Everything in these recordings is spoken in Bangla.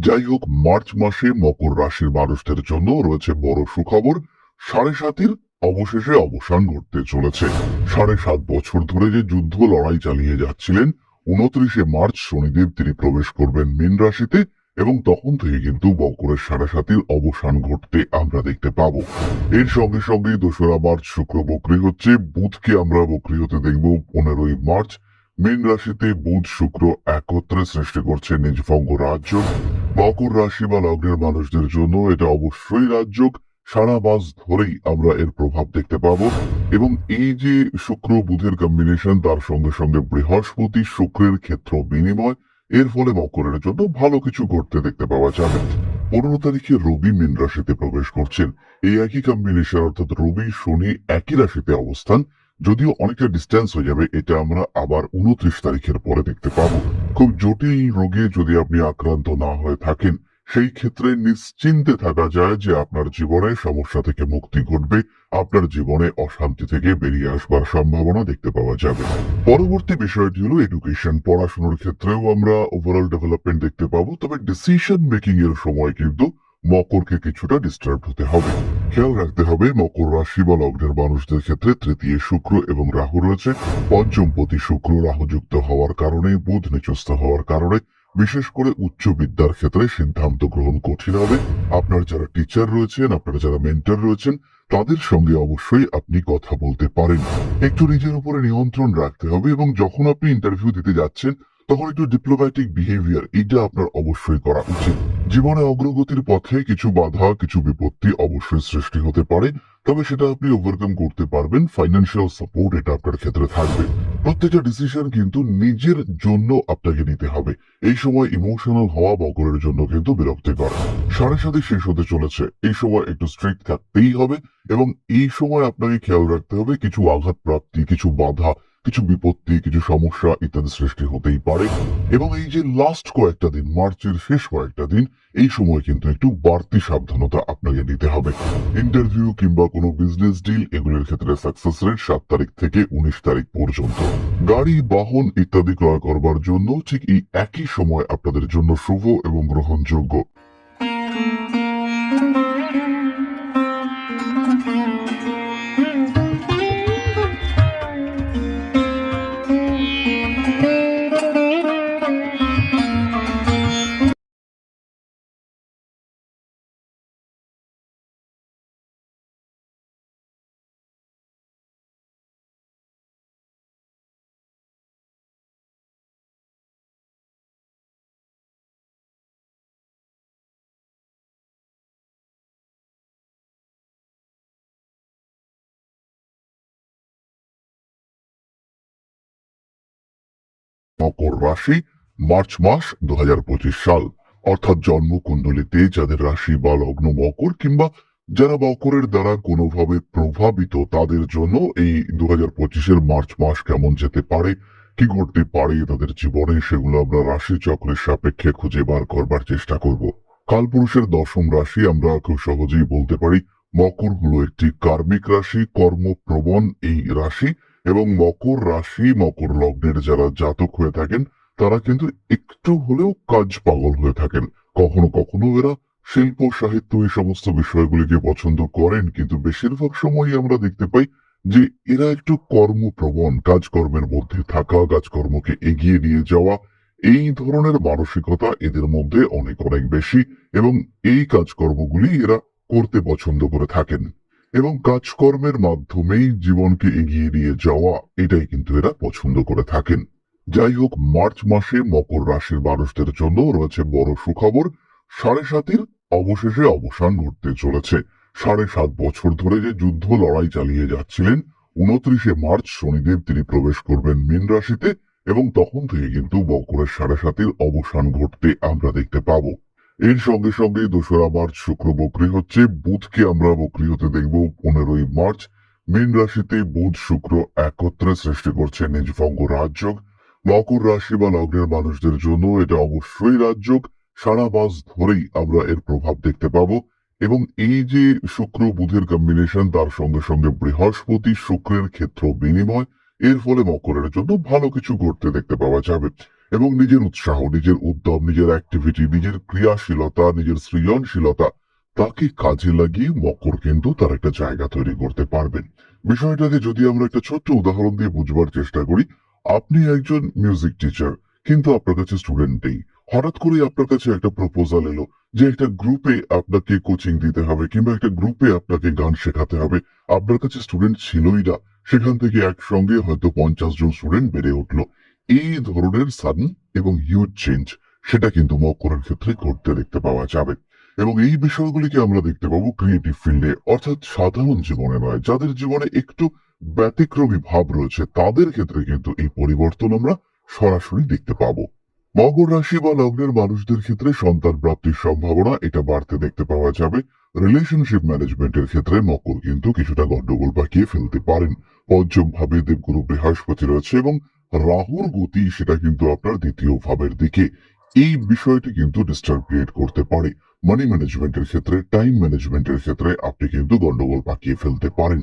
যাই হোক, মার্চ মাসে মকর রাশির মানুষদের জন্য রয়েছে বড় সুখবর। 7.5-এর অবশেষে অবসান ঘটতে চলেছে। 7.5 বছর ধরে যে যুদ্ধ লড়াই চালিয়ে যাচ্ছিলেন, 29শে মার্চ শনিদেব তিনি প্রবেশ করবেন মীন রাশিতে এবং তখন থেকে কিন্তু মকরের 7.5-এর অবসান ঘটতে আমরা দেখতে পাবো। এর সঙ্গে সঙ্গে 2রা মার্চ শুক্র বক্রী হচ্ছে, বুধকে আমরা বক্রী হতে দেখব 15ই মার্চ। মীন রাশিতে বুধ শুক্র একত্রে সৃষ্টি করছে নিজভঙ্গ রাজযোগ। মকর রাশি বা লগ্নের মানুষদের জন্য এটা অবশ্যই রাজযোগ। সারা মাস ধরেই আমরা এর প্রভাব দেখতে পাবো এবং এই যে শুক্র বুধের কম্বিনেশন, তার সঙ্গে সঙ্গে বৃহস্পতি শুক্রের ক্ষেত্র বিনিময়, এর ফলে মকরের জন্য ভালো কিছু ঘটতে দেখতে পাওয়া যাবে। 15 তারিখে রবি মীন রাশিতে প্রবেশ করছেন। এই একই কম্বিনেশন, অর্থাৎ রবি শনি একই রাশিতে অবস্থান, যদিও অনেকটা ডিস্টেন্স হয়ে যাবে, এটা আমরা আবার 29 তারিখের পরে দেখতে পাবো। খুব জটিল রোগে যদি আপনি আক্রান্ত না হয়ে থাকেন, সেই ক্ষেত্রে নিশ্চিন্তে থাকা যায় যে আপনার জীবনে সমস্যা থেকে মুক্তি ঘটবে, আপনার জীবনে অশান্তি থেকে বেরিয়ে আসবার সম্ভাবনা দেখতে পাওয়া যাবে। পরবর্তী বিষয়টি হলো এডুকেশন। পড়াশোনার ক্ষেত্রেও আমরা ওভারঅল ডেভেলপমেন্ট দেখতে পাবো, তবে ডিসিশন মেকিং এর সময় কিন্তু মকরকে কিছুটা ডিস্টার্ব হতে হবে। খেয়াল রাখতে হবে, মকর রাশি বা লগ্নের মানুষদের ক্ষেত্রে তৃতীয় শুক্র এবং রাহু রয়েছে। পঞ্চমপতি শুক্র রাহুযুক্ত হওয়ার কারণে, বুধ নিচস্থ হওয়ার কারণে বিশেষ করে উচ্চ বিদ্যার ক্ষেত্রে সিদ্ধান্ত গ্রহণ কঠিন হবে। আপনার যারা টিচার রয়েছেন, আপনারা যারা মেন্টর রয়েছেন, তাদের সঙ্গে অবশ্যই আপনি কথা বলতে পারেন। একটু নিজের উপরে নিয়ন্ত্রণ রাখতে হবে এবং যখন আপনি ইন্টারভিউ দিতে যাচ্ছেন, তখন একটু ডিপ্লোম্যাটিক বিহেভিয়ার, এটা আপনার অবশ্যই করা উচিত। জীবনে অগ্রগতির পথে কিছু বাধা, কিছু বিপত্তি অবশ্যই সৃষ্টি হতে পারে, তবে সেটা আপনি ওভারকাম করতে পারবেন। ফাইন্যান্সিয়াল সাপোর্ট এটা আপনার ক্ষেত্রে থাকবে। প্রত্যেকটা ডিসিশন কিন্তু নিজের জন্য আপনাকে নিতে হবে। এই সময় ইমোশনাল হওয়া মকরের জন্য কিন্তু বিরক্তিকর। 7.5 শেষ হতে চলেছে, এই সময় একটু স্ট্রিক্ট থাকতেই হবে এবং এই সময় আপনাকে খেয়াল রাখতে হবে কিছু আঘাত প্রাপ্তি, কিছু বাধা, কিছু বিপত্তি, কিছু সমস্যা ইত্যাদি সৃষ্টি হতেই পারে। এবং এই যে লাস্ট কয়েকটা দিন, মার্চের শেষ কয়েকটা দিন, এই সময় কিন্তু একটু বাড়তি সাবধানতা আপনাকে নিতে হবে। ইন্টারভিউ কিংবা কোনো বিজনেস ডিল, এগুলোর ক্ষেত্রে সাকসেস রেট 7 তারিখ থেকে 19 তারিখ পর্যন্ত। গাড়ি, বাহন ইত্যাদি ক্রয় করবার জন্য ঠিক এই একই সময় আপনাদের জন্য শুভ এবং গ্রহণযোগ্য। মকর রাশি, মার্চ মাস 2025 সাল, অর্থাৎ জন্মকুণ্ডলিতে যাদের রাশি বা লগ্ন মকর কিংবা যারা মকরের দ্বারা কোনোভাবে প্রভাবিত, তাদের জন্য এই 2025-এর মার্চ মাস কেমন যেতে পারে, কি ঘটতে পারে তাদের জীবনে, সেগুলো আমরা রাশি চক্রের সাপেক্ষে খুঁজে বার করবার চেষ্টা করব। কালপুরুষের 10ম রাশি, আমরা খুব সহজেই বলতে পারি মকর হলো একটি কার্মিক রাশি, কর্মপ্রবণ এই রাশি। এবং মকর রাশি, মকর লগ্নের যারা জাতক হয়ে থাকেন, তারা কিন্তু একটু হলেও কাজ পাগল হয়ে থাকেন। কখনো কখনো এরা শিল্প, সাহিত্য, এই সমস্ত বিষয়গুলিকে পছন্দ করেন, কিন্তু বেশিরভাগ সময়ই আমরা দেখতে পাই যে এরা একটু কর্মপ্রবণ, কাজকর্মের মধ্যে থাকা, কাজকর্মকে এগিয়ে নিয়ে যাওয়া, এই ধরনের মানসিকতা এদের মধ্যে অনেক অনেক বেশি এবং এই কাজকর্মগুলি এরা করতে পছন্দ করে থাকেন এবং কাজকর্মের মাধ্যমেই জীবনকে এগিয়ে নিয়ে যাওয়া, এটাই কিন্তু এরা পছন্দ করে থাকেন। যাই হোক, মার্চ মাসে মকর রাশির মানুষদের জন্য রয়েছে বড় সুখবর। 7.5-এর অবশেষে অবসান ঘটতে চলেছে। 7.5 বছর ধরে যে যুদ্ধ লড়াই চালিয়ে যাচ্ছিলেন, 29শে মার্চ শনিদেব তিনি প্রবেশ করবেন মীন রাশিতে এবং তখন থেকে কিন্তু মকরের 7.5-এর অবসান ঘটতে আমরা দেখতে পাবো। এর সঙ্গে সঙ্গে 2রা মার্চ শুক্র বক্রী হচ্ছে, বুধকে আমরা বক্রী হতে দেখব 15ই মার্চ। মীন রাশিতে বুধ শুক্র একত্রে সৃষ্টি করছে নিজভঙ্গ রাজযোগ। মকর রাশি বা লগ্নের মানুষদের জন্য এটা অবশ্যই রাজযোগ। সারা মাস ধরেই আমরা এর প্রভাব দেখতে পাবো এবং এই যে শুক্র বুধের কম্বিনেশন, তার সঙ্গে সঙ্গে বৃহস্পতি শুক্রের ক্ষেত্র বিনিময়, এর ফলে মকরের জন্য ভালো কিছু ঘটতে দেখতে পাওয়া যাবে। এবং নিজের উৎসাহ, নিজের উদ্যম, নিজের অ্যাক্টিভিটি, নিজের ক্রিয়াশীলতা, নিজের সৃজনশীলতা তাকে কাজে লাগিয়ে মকর কিন্তু তার একটা জায়গা তৈরি করতে পারবেন। বিষয়টাকে যদি আমরা একটা ছোট্ট উদাহরণ দিয়ে বুঝবার চেষ্টা করি, আপনি একজন মিউজিক টিচার, কিন্তু আপনার কাছে স্টুডেন্ট নেই। হঠাৎ করে আপনার কাছে একটা প্রপোজাল এলো যে একটা গ্রুপে আপনাকে কোচিং দিতে হবে কিংবা একটা গ্রুপে আপনাকে গান শেখাতে হবে। আপনার কাছে স্টুডেন্ট ছিলই না, সেখান থেকে একসঙ্গে হয়তো 50 জন স্টুডেন্ট বেড়ে উঠলো। এই ধরনের সাডেন এবং হিউজ চেঞ্জ সেটা কিন্তু মকরের ক্ষেত্রে ঘটতে দেখতে পাওয়া যাবে। এবং এই বিষয়গুলিকে আমরা দেখতে পাবো ক্রিয়েটিভ ফিল্ডে, অর্থাৎ সাধারণ জীবনে নয়। যাদের জীবনে একটু ব্যতিক্রমী ভাব রয়েছে তাদের ক্ষেত্রে কিন্তু এই পরিবর্তন আমরা সরাসরি দেখতে পাবো। মকর রাশি বা লগ্নের মানুষদের ক্ষেত্রে সন্তান প্রাপ্তির সম্ভাবনা এটা বাড়তে দেখতে পাওয়া যাবে। রিলেশনশিপ ম্যানেজমেন্টের ক্ষেত্রে মকর কিন্তু কিছুটা গন্ডগোল পাকিয়ে ফেলতে পারেন। পঞ্চম ভাবে দেবগুরু বৃহস্পতি রয়েছে এবং রাহুর গতি সেটা কিন্তু আপনার দ্বিতীয় ভাবের দিকে। এই বিষয়টি কিন্তু ডিস্টার্ব ক্রিয়েট করতে পারে। মানি ম্যানেজমেন্টের ক্ষেত্রে, টাইম ম্যানেজমেন্টের ক্ষেত্রে আপনি কিন্তু গন্ডগোল পাকিয়ে ফেলতে পারেন।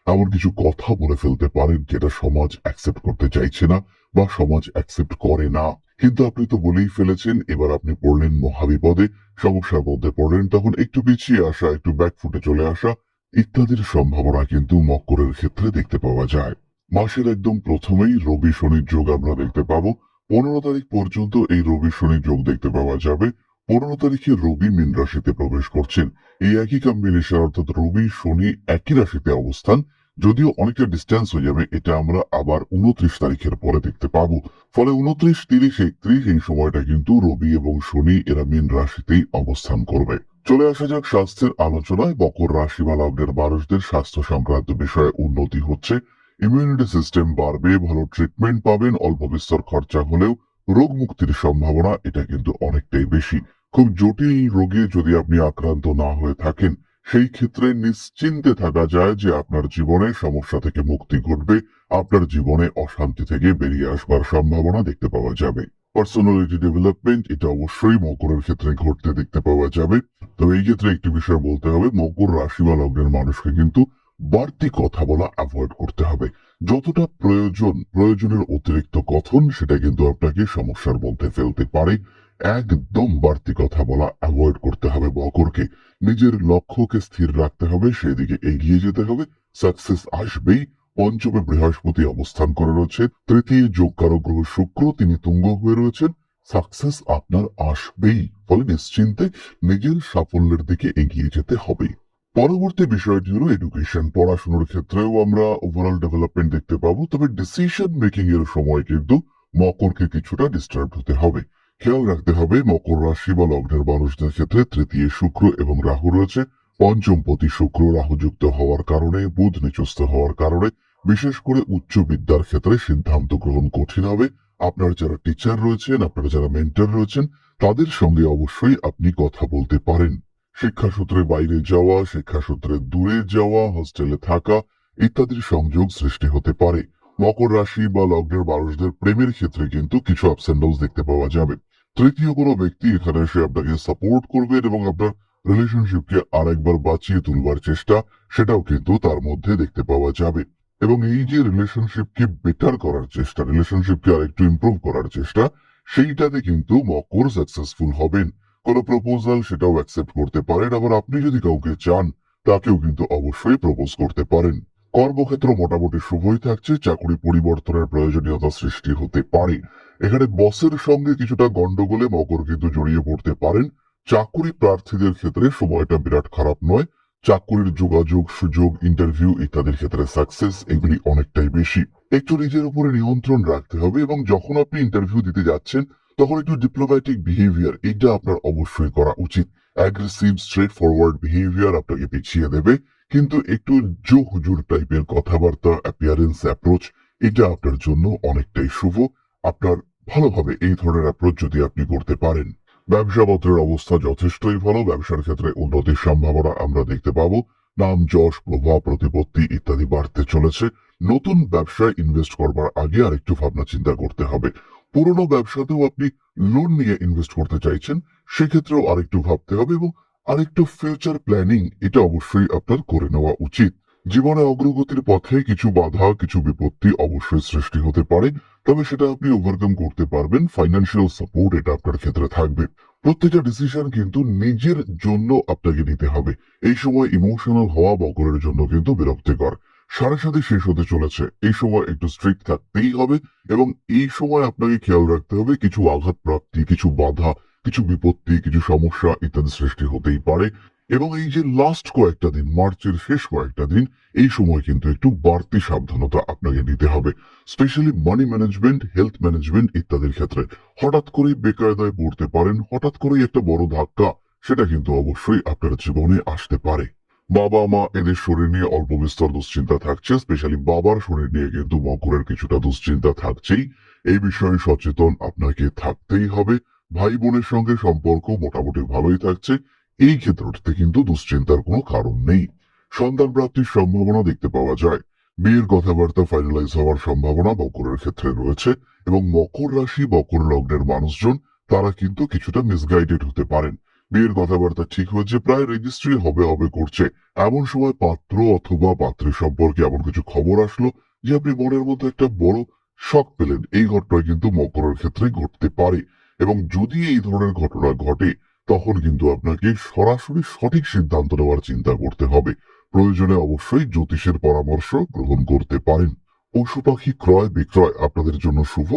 এমন কিছু কথা বলে ফেলতে পারেন যেটা সমাজ অ্যাকসেপ্ট করতে চাইছে না বা সমাজ অ্যাকসেপ্ট করে না, কিন্তু আপনি তো বলেই ফেলেছেন। এবার আপনি পড়লেন মহাবিপদে, সমস্যার মধ্যে পড়লেন, তখন একটু পিছিয়ে আসা, একটু ব্যাকফুটে চলে আসা ইত্যাদির সম্ভাবনা কিন্তু মকরের ক্ষেত্রে দেখতে পাওয়া যায়। মাসের একদম প্রথমেই রবি শনির যোগ আমরা দেখতে পাবো। 15 তারিখ পর্যন্ত এই রবি শনির যোগ দেখতে পাওয়া যাবে। 15 তারিখে রবি মীন রাশিতে প্রবেশ করছেন। এই একই কম্বিনেশন, অর্থাৎ রবি শনি একই রাশিতে অবস্থান, যদিও অনেকটা ডিস্টেন্স হয়ে যাবে, এটা আমরা আবার 29 তারিখের পরে দেখতে পাবো। ফলে 29, 30, 31 এই সময়টা কিন্তু রবি এবং শনি এরা মীন রাশিতেই অবস্থান করবে। চলে আসা যাক স্বাস্থ্যের আলোচনায়। মকর রাশি বা লগ্নের মানুষদের স্বাস্থ্য সংক্রান্ত বিষয়ে উন্নতি হচ্ছে, ইমিউনিটি সিস্টেম বাড়বে, ভালো ট্রিটমেন্ট পাবেন, অল্প বিস্তর খরচা হলেও রোগ মুক্তির সম্ভাবনা এটা কিন্তু অনেকটাই বেশি। খুব জটিল রোগে যদি আপনি আক্রান্ত না হয়ে থাকেন, সেই ক্ষেত্রে নিশ্চিন্তে থাকা যায় যে আপনার জীবনে সমস্যা থেকে মুক্তি ঘটবে, আপনার জীবনে অশান্তি থেকে বেরিয়ে আসবার সম্ভাবনা দেখতে পাওয়া যাবে। পার্সোনালিটি ডেভেলপমেন্ট এটা অবশ্যই মকরের ক্ষেত্রে ঘটতে দেখতে পাওয়া যাবে। তো এই ক্ষেত্রে একটি বিষয় বলতে হবে, মকর রাশি বা লগ্নের মানুষকে কিন্তু বাড়তি কথা বলা অ্যাভয়েড করতে হবে। যতটা প্রয়োজন, প্রয়োজনের অতিরিক্ত কথন সেটা কিন্তু আপনাকে সমস্যার মধ্যে ফেলতে পারে। একদম বাড়তি কথা বলা অ্যাভয়েড করতে হবে মকরকে। নিজের লক্ষ্যকে স্থির রাখতে হবে, সেদিকে এগিয়ে যেতে হবে, সাকসেস আসবেই। পঞ্চমে বৃহস্পতি অবস্থান করে রয়েছে, তৃতীয় যোগকারক গ্রহ শুক্র তিনি তুঙ্গ হয়ে রয়েছেন, সাকসেস আপনার আসবেই। ফলে নিশ্চিন্তে নিজের সাফল্যের দিকে এগিয়ে যেতে হবে। পরবর্তী বিষয়টি হলো এডুকেশন। পড়াশোনার ক্ষেত্রেও আমরা ওভারঅল ডেভেলপমেন্ট দেখতে পাবো, তবে ডিসিশন মেকিং এর সময় কিন্তু মকরকে কিছুটা ডিস্টার্ব হতে হবে। খেয়াল রাখতে হবে মকর রাশি বা লগ্নের মানুষদের ক্ষেত্রে তৃতীয় শুক্র এবং রাহু রয়েছে। পঞ্চমপতি শুক্র রাহুযুক্ত হওয়ার কারণে, বুধ নিচস্থ হওয়ার কারণে বিশেষ করে উচ্চ বিদ্যার ক্ষেত্রে সিদ্ধান্ত গ্রহণ কঠিন হবে। আপনার যারা টিচার রয়েছেন, আপনারা যারা মেন্টর রয়েছেন, তাদের সঙ্গে অবশ্যই আপনি কথা বলতে পারেন। শিক্ষাসূত্রে বাইরে যাওয়া, শিক্ষাসূত্রে দূরে যাওয়া, হোস্টেলে থাকা ইত্যাদির সংযোগ সৃষ্টি হতে পারে। মকর রাশি বা লগ্নের মানুষদের প্রেমের ক্ষেত্রে কিন্তু কিছু আপস এন্ড ডাউনস দেখতে পাওয়া যাবে। তৃতীয় কোনো ব্যক্তি এখানে এসে আপনাকে সাপোর্ট করবেন এবং আপনার রিলেশনশিপকে আরেকবার বাঁচিয়ে তুলবার চেষ্টা সেটাও কিন্তু তার মধ্যে দেখতে পাওয়া যাবে। এবং এই যে রিলেশনশিপকে বেটার করার চেষ্টা, রিলেশনশিপকে আরেকটু ইমপ্রুভ করার চেষ্টা, সেইটাতে কিন্তু মকর সাকসেসফুল হবেন। কোন প্রপোজাল সেটাও অ্যাকসেপ্ট করতে পারেন, আবার আপনি যদি কাউকে চান তাকেও কিন্তু অবশ্যই প্রপোজ করতে পারেন। কর্মক্ষেত্র মোটামুটি শুভই থাকছে, চাকরি পরিবর্তনের প্রয়োজনীয়তা সৃষ্টি হতে পারে। এখানে বসের সঙ্গে কিছুটা গন্ডগোলে মকর কিন্তু জড়িয়ে পড়তে পারেন। চাকরি প্রার্থীদের ক্ষেত্রে সময়টা বিরাট খারাপ নয়। চাকরির যোগাযোগ, সুযোগ, ইন্টারভিউ ইত্যাদির ক্ষেত্রে সাকসেস এগুলি অনেকটাই বেশি। একটু নিজের উপরে নিয়ন্ত্রণ রাখতে হবে এবং যখন আপনি ইন্টারভিউ দিতে যাচ্ছেন তখন একটু ডিপ্লোম্যাটিক বিহেভিয়ার এটা আপনার অবশ্যই করা উচিত। অ্যাগ্রেসিভ স্ট্রেট ফরওয়ার্ড বিহেভিয়ার আপনাকে পিছিয়ে দেবে, কিন্তু একটু জো হুজুর টাইপের কথাবার্তা, অ্যাপিয়ারেন্স, অ্যাপ্রোচ এটা আপনার জন্য অনেকটাই শুভ। আপনার ভালোভাবে এই ধরনের অ্যাপ্রোচ যদি আপনি করতে পারেন। ব্যবসাপত্রের অবস্থা যথেষ্টই ভালো, ব্যবসার ক্ষেত্রে উন্নতির সম্ভাবনা আমরা দেখতে পাবো। নাম, যশ, প্রভাব, প্রতিপত্তি ইত্যাদি বাড়তে চলেছে। নতুন ব্যবসায় ইনভেস্ট করবার আগে আরেকটু ভাবনা চিন্তা করতে হবে। পুরোনো ব্যবসাতেও আপনি লোন নিয়ে ইনভেস্ট করতে চাইছেন, সেক্ষেত্রেও আরেকটু ভাবতে হবে এবং আরেকটু ফিউচার প্ল্যানিং এটা অবশ্যই আপনার করে নেওয়া উচিত। জীবনে অগ্রগতির পথে কিছু বাধা, কিছু বিপত্তি অবশ্যই সৃষ্টি হতে পারে, তবে সেটা আপনি ওভারকাম করতে পারবেন। ফাইন্যান্সিয়াল সাপোর্ট এটা আপনার ক্ষেত্রে থাকবে। প্রত্যেকটা ডিসিশন কিন্তু নিজের জন্য আপনাকে নিতে হবে। এই সময় ইমোশনাল হওয়া মকরের জন্য কিন্তু বিরক্তিকর। সাড়ে সাথে শেষ হতে চলেছে, এই সময় একটু স্ট্রিক্ট থাকতেই হবে এবং এই সময় আপনাকে খেয়াল রাখতে হবে কিছু আঘাত প্রাপ্তি, কিছু বাধা, কিছু বিপত্তি, কিছু সমস্যা ইত্যাদি সৃষ্টি হতেই পারে। এবং এই যে লাস্ট কয়েকটা দিন, মার্চের শেষ কয়েকটা দিন, এই সময় কিন্তু একটু বাড়তি সাবধানতা আপনাকে নিতে হবে, specially money management, health management ইত্যাদির ক্ষেত্রে। হঠাৎ করেই বেকায়দায় পড়তে পারেন, হঠাৎ করেই একটা বড় ধাক্কা সেটা কিন্তু অবশ্যই আপনার জীবনে আসতে পারে। বাবা মা এদের শরীর নিয়ে অল্প বিস্তর দুশ্চিন্তা থাকছে, স্পেশালি বাবার শরীর নিয়ে কিন্তু মকরের কিছুটা দুশ্চিন্তা থাকছেই। এই বিষয়ে সচেতন আপনাকে থাকতেই হবে। ভাই বোনের সঙ্গে সম্পর্ক মোটামুটি ভালোই থাকছে, এই ক্ষেত্রটিতে কিন্তু দুশ্চিন্তার কোনো কারণ নেই। সন্তান প্রাপ্তির সম্ভাবনা দেখতে পাওয়া যায়। বিয়ের কথাবার্তা ফাইনালাইজ হওয়ার সম্ভাবনা মকরের ক্ষেত্রে রয়েছে এবং মকর রাশি, মকর লগ্নের মানুষজন তারা কিন্তু কিছুটা মিসগাইডেড হতে পারেন। বিয়ের কথাবার্তা ঠিক হয়েছে, প্রায় রেজিস্ট্রি হবে হবে করছে, এমন সময় পাত্র অথবা পাত্রীর সম্পর্কে এমন কিছু খবর আসলো যে আপনি মনের মধ্যে একটা বড় শক পেলেন। এই ঘটনা কিন্তু মকরের ক্ষেত্রে ঘটতে পারে এবং যদি এই ধরনের ঘটনা ঘটে তখন কিন্তু আপনাকে সরাসরি সঠিক সিদ্ধান্ত নেওয়ার চিন্তা করতে হবে। প্রয়োজনে অবশ্যই জ্যোতিষের পরামর্শ গ্রহণ করতে পারেন। পশু পাখি ক্রয় বিক্রয় আপনাদের জন্য শুভ।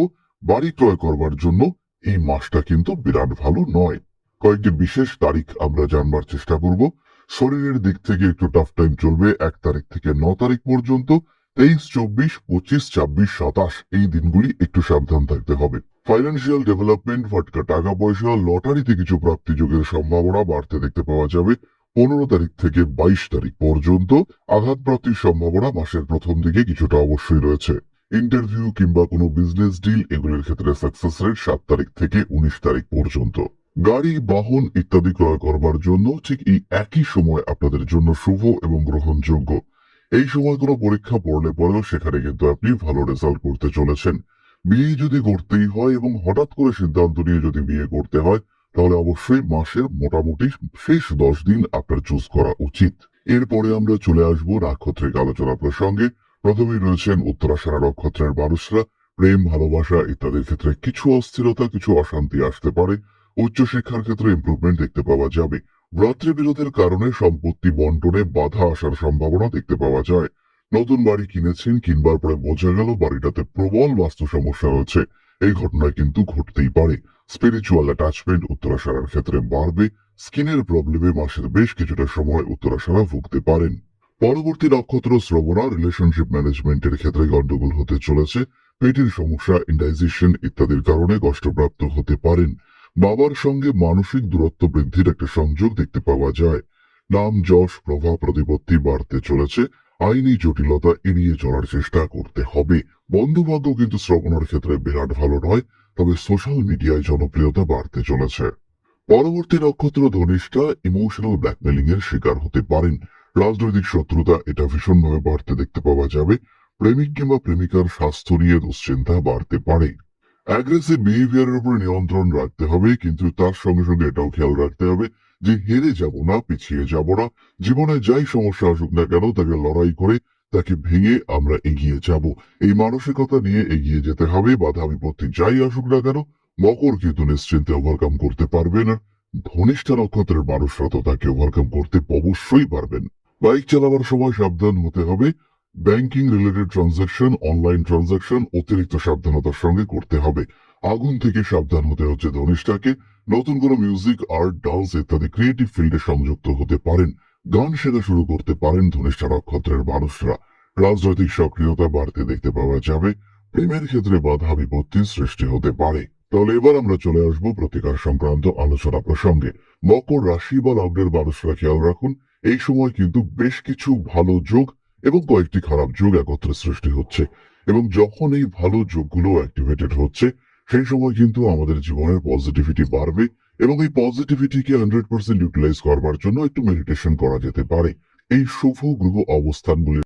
বাড়ি ক্রয় করবার জন্য এই মাসটা কিন্তু বিরাট ভালো নয়। কয়েকটি বিশেষ তারিখ আমরা জানবার চেষ্টা করব। শরীরের দিক থেকে একটু টাফ টাইম চলবে 1 তারিখ থেকে 9 তারিখ পর্যন্ত। 23, 24, 25, 26, 27 এই দিনগুলি একটু সাবধান থাকতে হবে। ফাইন্যান্সিয়াল ডেভেলপমেন্ট, ফাটকা টাকা পয়সা, লটারিতে কিছু প্রাপ্তি যোগের সম্ভাবনা বাড়তে দেখতে পাওয়া যাবে। 15 তারিখ থেকে 22 তারিখ পর্যন্ত আঘাত প্রাপ্তির সম্ভাবনা মাসের প্রথম দিকে কিছুটা অবশ্যই রয়েছে। ইন্টারভিউ কিংবা কোনো বিজনেস ডিল এগুলোর ক্ষেত্রে সাকসেস রেট 7 তারিখ থেকে 19 তারিখ পর্যন্ত। গাড়ি, বাহন ইত্যাদি ক্রয় করবার জন্য ঠিক এই একই সময় আপনাদের জন্য শুভ এবং গ্রহণযোগ্য। এই সময় কোনো পরীক্ষা পড়লে পরেও সেখানে কিন্তু আপনি ভালো রেজাল্ট করতে চলেছেন। বিয়ে যদি করতেই হয় এবং হঠাৎ করে সিদ্ধান্ত নিয়ে যদি বিয়ে করতে হয় তাহলে অবশ্যই মাসের মোটামুটি শেষ 10 দিন আপনার চুজ করা উচিত। এরপরে আমরা চলে আসবো নাক্ষত্রিক আলোচনা প্রসঙ্গে। প্রথমেই রয়েছেন উত্তরাষাঢ়া নক্ষত্রের মানুষরা। প্রেম, ভালোবাসা ইত্যাদির ক্ষেত্রে কিছু অস্থিরতা, কিছু অশান্তি আসতে পারে। উচ্চশিক্ষার ক্ষেত্রে ইমপ্রুভমেন্ট দেখতে পাওয়া যাবে। ভ্রাতৃবিরোধের কারণে সম্পত্তি বন্টনে বাধা আসার সম্ভাবনা দেখতে পাওয়া যায়। নতুন বাড়ি কিনেছেন, কিনবার পরে বোঝা গেল বাড়িটাতে প্রবল বাস্তু সমস্যা রয়েছে। এই ঘটনা কিন্তু ঘটতেই পারে। স্পিরিচুয়াল অ্যাটাচমেন্ট উত্তরাষাঢ়ার ক্ষেত্রে বাড়বে। স্কিনের প্রবলেমে মাসের বেশ কিছুটা সময় উত্তরাষাঢ়া ভুগতে পারেন। পরবর্তী নক্ষত্র শ্রবণা। রিলেশনশিপ ম্যানেজমেন্টের ক্ষেত্রে গন্ডগোল হতে চলেছে। পেটের সমস্যা, ইনডাইজেশন ইত্যাদির কারণে কষ্টপ্রাপ্ত হতে পারেন। বাবার সঙ্গে মানসিক দূরত্ব বৃদ্ধির একটা সংযোগ দেখতে পাওয়া যায়। নাম, যশ, প্রভাব, প্রতিপত্তি বাড়তে চলেছে। আইনি জটিলতা এড়িয়ে চলার চেষ্টা করতে হবে। বন্ধুবান্ধব কিন্তু শ্রবণের ক্ষেত্রে বিরাট ভালো নয়, তবে সোশ্যাল মিডিয়ায় জনপ্রিয়তা বাড়তে চলেছে। পরবর্তী নক্ষত্র ধনিষ্ঠা। ইমোশনাল ব্ল্যাকমেলিং এর শিকার হতে পারেন। রাজনৈতিক শত্রুতা এটা ভীষণভাবে বাড়তে দেখতে পাওয়া যাবে। প্রেমিক কিংবা প্রেমিকার স্বাস্থ্য নিয়ে দুশ্চিন্তা বাড়তে পারে। অ্যাগ্রেসিভ বিহেভিয়ারের উপর নিয়ন্ত্রণ রাখতে হবে, কিন্তু তার সঙ্গে সঙ্গে এটাও খেয়াল রাখতে হবে যে হেরে যাব না, পিছিয়ে যাব না। জীবনে যাই সমস্যা আসুক না কেন তাকে লড়াই করে তাকে ভেঙে আমরা এগিয়ে যাব। এই মানসিকতা নিয়ে এগিয়ে যেতে হবে। বাধা বিপত্তি যাই আসুক না কেন মকর কিন্তু নিশ্চিন্তে ওভারকাম করতে পারবেন। ধনিষ্ঠা নক্ষত্রের মানুষরা তো তাকে ওভারকাম করতে অবশ্যই পারবেন। বাইক চালাবার সময় সাবধান হতে হবে। Banking related transaction, online transaction অতিরিক্ত সাবধানতার সঙ্গে করতে হবে। আগুন থেকে সাবধান হতে হচ্ছে ধনিষ্ঠাকে। নতুন কোনো মিউজিক, আর্ট, ডান্স ইত্যাদি ক্রিয়েটিভ ফিল্ডে সংযুক্ত হতে পারেন। গান শেখা শুরু করতে পারেন ধনিষ্ঠা নক্ষত্রের মানুষরা। রাজনৈতিক সক্রিয়তা বাড়তে দেখতে পাওয়া যাবে। প্রেমের ক্ষেত্রে বাধা বিপত্তির সৃষ্টি হতে পারে। তাহলে এবার আমরা চলে আসবো প্রতিকার সংক্রান্ত আলোচনা প্রসঙ্গে। মকর রাশি বা লগ্নের মানুষরা খেয়াল রাখুন, এই সময় কিন্তু বেশ কিছু ভালো যোগ এবং কয়েকটি খারাপ যোগ একত্রে সৃষ্টি হচ্ছে এবং যখন এই ভালো যোগগুলো অ্যাক্টিভেটেড হচ্ছে সেই সময় কিন্তু আমাদের জীবনের পজিটিভিটি বাড়বে এবং এই পজিটিভিটিকে 100% ইউটিলাইজ করবার জন্য একটু মেডিটেশন করা যেতে পারে। এই শুভ গ্রহ অবস্থানগুলি